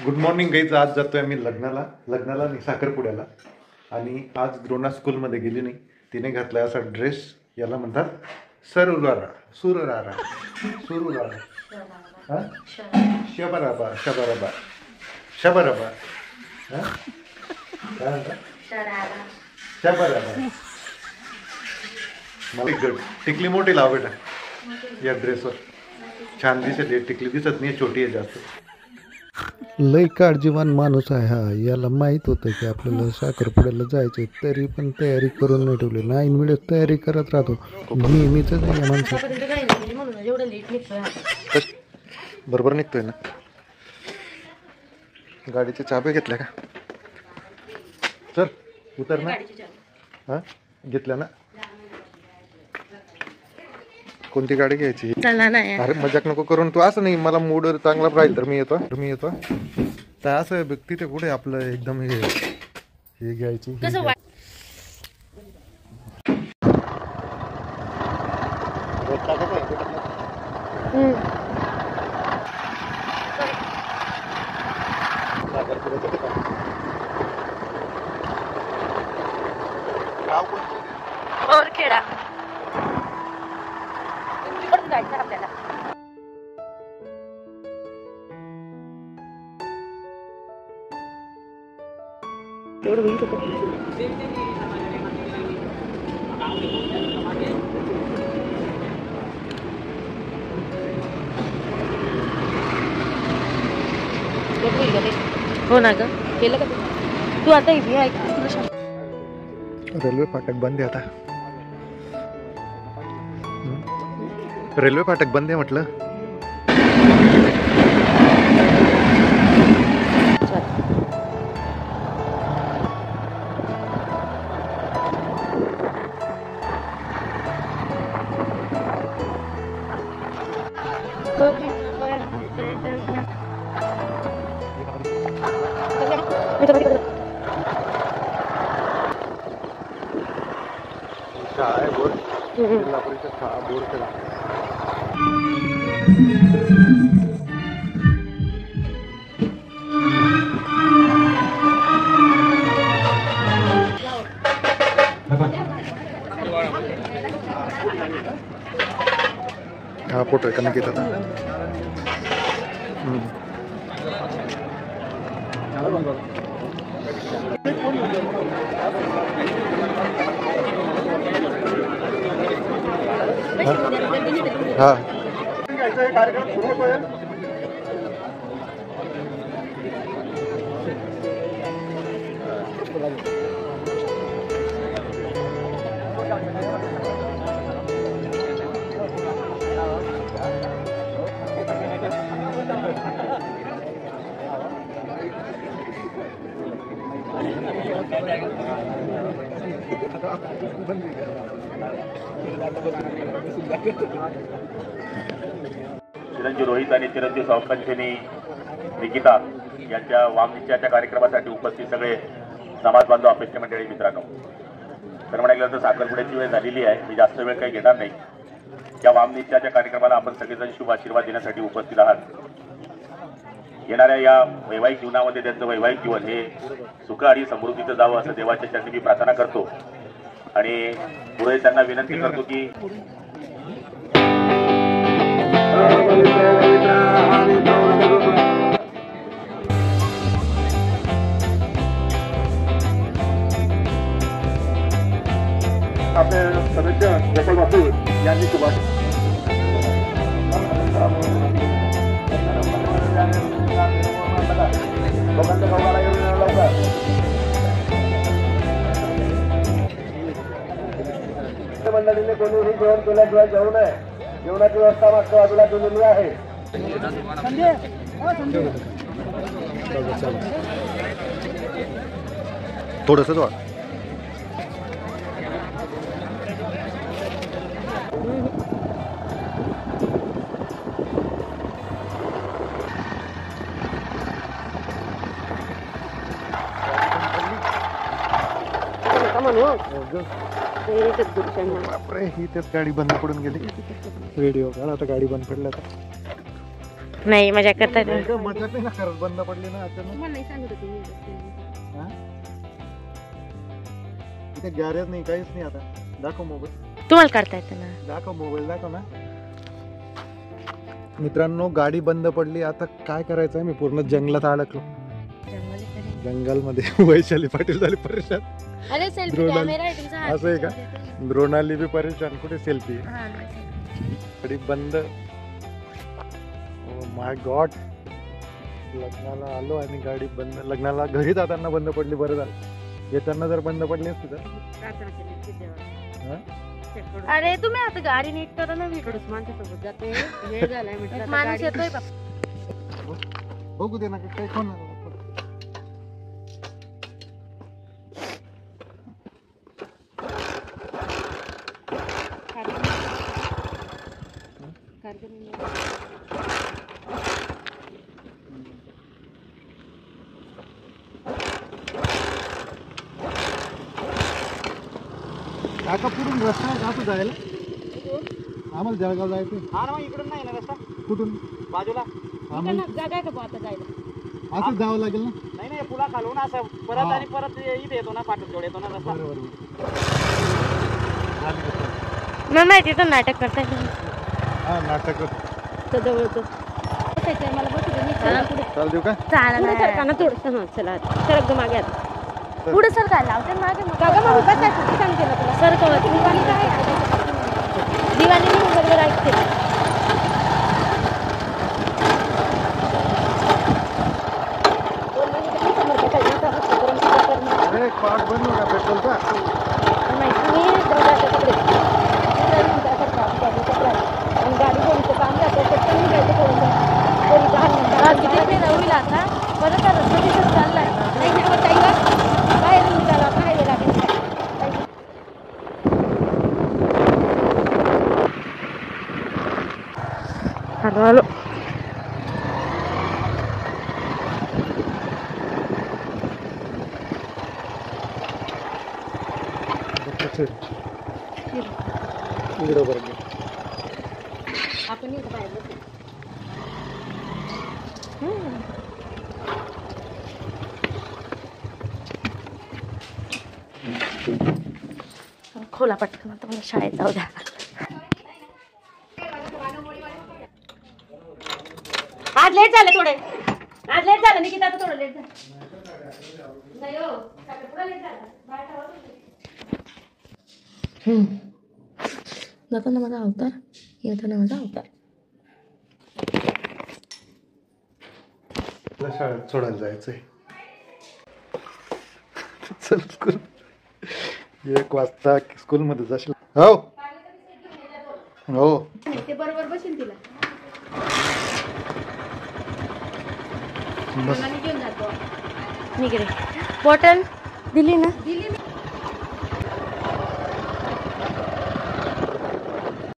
Good morning guys. आज जातोय आम्ही लग्नाला आणि साखरपुड्याला. आणि आज द्रोणा स्कूलमध्ये गेली नाही. तिने घातला असा ड्रेस, याला म्हणतात सुरारा. हां, शबराबा शबराबा शबराबा हां, काय म्हणतात शबराबा. मला टिकली मोठी लाव बेटा या ड्रेसवर. छान दिसते. टिकली दिसत नाही, छोटी आहे जास्त. लय काळजीवान माणूस आहे हा. याला माहीत होतं की आपल्याला साखरपुड्याला जायचंय, तरी पण तयारी करून नाही ठेवली. नाही वेळेस तयारी करत राहतो नेहमीच या माणसात. बरोबर निघतोय ना. गाडीच्या चाब्या घेतल्या का? चल उतर ना. हां, घेतल्या ना. कोणती गाडी घ्यायची? अरे मजाक नको करून. तू असं नाही, मला मूड चांगला राहील तर मी येतो. तर असं तिथे कुठे आपलं एकदम हे घ्यायची. खेडा जायचं आपल्याला. हो ना ग, केलं का तू? आता इथे ऐक, रेल्वे फाटक बंद आहे आता. रेल्वे फाटक बंद आहे म्हटलं. शाळा आहे बोर्ड, जिल्हा परिषद शाळा बोर्ड केला. हा फोटो कमी घेतात. हा कार्यक्रम सुरू होतोय. चिरंजीव रोहित आणि चिरंजीव सौकंठिनी निकिता यांच्या वामनिश्चयाच्या कार्यक्रमासाठी उपस्थित सगळे समाज बांधव, अपेक्षा मंडळी, मित्रांनो, तर म्हणायला तर साखरपुड्याची वेळ झालेली आहे. मी जास्त वेळ काही घेणार नाही. या वामनिश्चयाच्या कार्यक्रमाला आपण सगळेजण शुभ आशीर्वाद देण्यासाठी उपस्थित आहात. येणाऱ्या या वैवाहिक जीवनामध्ये त्यांचं वैवाहिक जीवन हे सुख आणि समृद्धीचं जावं असं देवाच्या चरणी मी प्रार्थना करतो. आणि पुढे त्यांना विनंती करतो की आपले सदस्य गोपाळ वासूर यांनी सुभाष लोकांच्या गावाला येऊन लवकर. मंडळीने कोणीही जेवण केल्याशिवाय जेवू नये. जेवणाची व्यवस्था मागच्या बाजूला केलेली आहे. थोडंसंच वाट. बापरे, ही त्यात गाडी बंद पडून गेली. व्हिडिओ काढ आता, गाडी बंद पडल्या. नाही मजा करताय नाही गं, मजाक नाही ना करत, बंद पडली ना अचानक. मला नाही सांगत होती हा? इथे गॅरेज नाही, काहीच नाही. आता दाखव मोबाईल, तुम्हाला काढता येतं ना. दाखव मोबाईल, दाखव ना. मित्रांनो, गाडी बंद पडली. आता काय करायचं आहे, मी पूर्ण जंगलात अडकलो. जंगलमध्ये वैशाली पाटील झाली परेशान. अरे सेल्फी द्रोणाली. कॅमेरा आहे तुमचा हात असं आहे का? त्याच्यामध्ये. द्रोणाली बी परेशान. कुठे सेल्फी? हा, नाही. गाडी बंद. ओ माय गॉड, लग्नाला आलो आणि गाडी बंद. लग्नाला घरी जाताना बंद पडली, बरं झालं. येताना जर बंद पडली असती तर. हा? अरे तुम्ही आता गाडी नीट करा ना. इकडून माणसासोबत जाते, वेळ झालाय म्हटलं. माणूस येतोय बाप. बघू दे ना, काही कोण. काका पुढून रस्ता आहे का असं जायला? आम्हाला जळगाव जायचं. हा ना, इकडून नाही ना रस्ता, कुठून? बाजूला. आम्हाला जागा आहे का बुवा आता जायला? असं जावं लागेल ना. नाही नाही, पुला खालून असं परत हा. आणि परत इथे येतो ना, पाटणजवळ येतो ना रस्ता. बरोबर. मला माहिती तर नाटक करताय हा, नाटक तर जवळचं मला बसू दे. चाल देऊ का? पुढे सरका ना थोडंसं. हा चला सरक ग मागे आता. पुढे सरकायला लावते मागे बसायचं. सांगते ना तुला सरकवत. दिवाळी बरोबर ऐकते. अरे पार्ट बनवू का पेट्रोलचा? गाडी कोणतं काम जातं पटकन निघायचं. किती होईल आता परत रस्ता दिसत चाललाय. बाहेर निघाला काय वेळ लागेल. हॅलो इकडं बरं. आपण येतो बाहेर बसू. खोला पटकन आता मला शाळेत जाऊ द्या. आज लेट झालं थोडे. आज लेट झालं निकिता, आता थोडं लेट झालं. नाही हो, पुढे लेट झालं. जाताना माझा अवतार, येताना माझा अवतार. मला शाळेत सोडायला जायचंय. चल स्कूल. 1 वाजता स्कूलमध्ये जाशील? हो हो. ते बरोबर बसेल तिला. बस. घेऊन जातो. निकडे बॉटल दिली ना.